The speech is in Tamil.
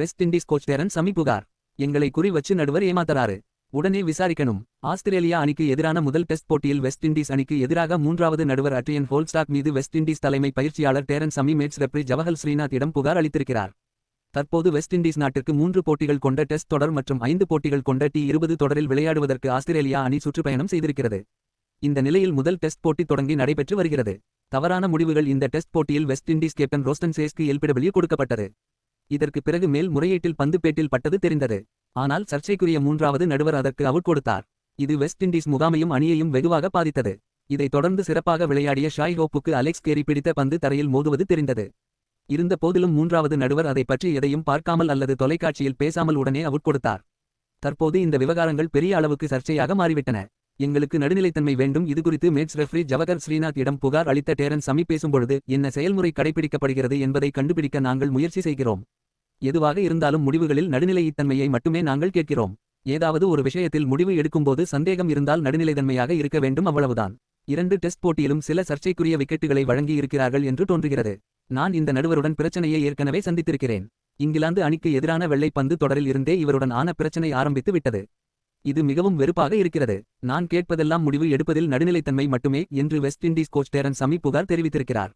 West Indies coach Darren Sammy புகார். எங்களை குறி வச்சு நடுவர் ஏமாத்தறாரு. உடனே விசாரிக்கணும். ஆஸ்திரேலியா அணிக்கு எதிரான முதல் டெஸ்ட் போட்டியில் வெஸ்ட் இண்டீஸ் அணிக்கு எதிராக மூன்றாவது நடுவர் அட்ரியன் ஹோல்ஸ்டாக் மீது வெஸ்ட் இண்டீஸ் தலைமை பயிற்சியாளர் Darren Sammy match referee Jawahar Srinath இடம் புகார் அளித்திருக்கிறார். தற்போது வெஸ்ட் இண்டீஸ் நாட்டிற்கு 3 போட்டிகள் கொண்ட டெஸ்ட் தொடர் மற்றும் 5 போட்டிகள் கொண்ட T20 தொடரில் விளையாடுவதற்கு ஆஸ்திரேலியா அணி சுற்றுப்பயணம் செய்திருக்கிறது. இந்த நிலையில் முதல் டெஸ்ட் போட்டி தொடங்கி நடைபெற்று வருகிறது. தவறான முடிவுகள் இந்த டெஸ்ட் போட்டியில் வெஸ்ட் இண்டீஸ் கேப்டன் ரோஸ்டன் சேஸ்க்கு LPW கொடுக்கப்பட்டது. இதற்கு பிறகு மேல் முறையீட்டில் பந்து பேட்டில் பட்டது தெரிந்தது. ஆனால் சர்ச்சைக்குரிய மூன்றாவது நடுவர் அதற்கு அவுட் கொடுத்தார். இது வெஸ்ட் இண்டீஸ் முகாமையும் அணியையும் வெகுவாக பாதித்தது. இதைத் தொடர்ந்து சிறப்பாக விளையாடிய ஷாய் ஹோப்புக்கு அலெக்ஸ் கேரி பிடித்த பந்து தரையில் மோதுவது தெரிந்தது. இருந்த போதிலும் மூன்றாவது நடுவர் அதை பற்றி எதையும் பார்க்காமல் அல்லது தொலைக்காட்சியில் பேசாமல் உடனே அவுட் கொடுத்தார். தற்போது இந்த விவகாரங்கள் பெரிய அளவுக்கு சர்ச்சையாக மாறிவிட்டன. எங்களுக்கு நடுநிலைத்தன்மை வேண்டும். இதுகுறித்து மேட்ச் ரெஃப்ரி ஜவஹர் ஸ்ரீநாத் இடம் புகார் அளித்த டேரன் சமி பேசும்பொழுது என்ன செயல்முறை கடைபிடிக்கப்படுகிறது என்பதை கண்டுபிடிக்க நாங்கள் முயற்சி செய்கிறோம். எதுவாக இருந்தாலும் முடிவுகளில் நடுநிலைத்தன்மையை மட்டுமே நாங்கள் கேட்கிறோம். ஏதாவது ஒரு விஷயத்தில் முடிவு எடுக்கும்போது சந்தேகம் இருந்தால் நடுநிலைத்தன்மையாக இருக்க வேண்டும், அவ்வளவுதான். 2 டெஸ்ட் போட்டியிலும் சில சர்ச்சைக்குரிய விக்கெட்டுகளை வழங்கி இருக்கிறார்கள் என்று தோன்றுகிறது. நான் இந்த நடுவருடன் பிரச்சனையை ஏற்கனவே சந்தித்திருக்கிறேன். இங்கிலாந்து அணிக்கு எதிரான வெள்ளை பந்து தொடரில் இருந்தே இவருடன் ஆன பிரச்சனை ஆரம்பித்து விட்டது. இது மிகவும் வெறுப்பாக இருக்கிறது. நான் கேட்பதெல்லாம் முடிவு எடுப்பதில் நடுநிலைத்தன்மை மட்டுமே என்று West Indies coach Darren Sammy புகார் தெரிவித்திருக்கிறார்.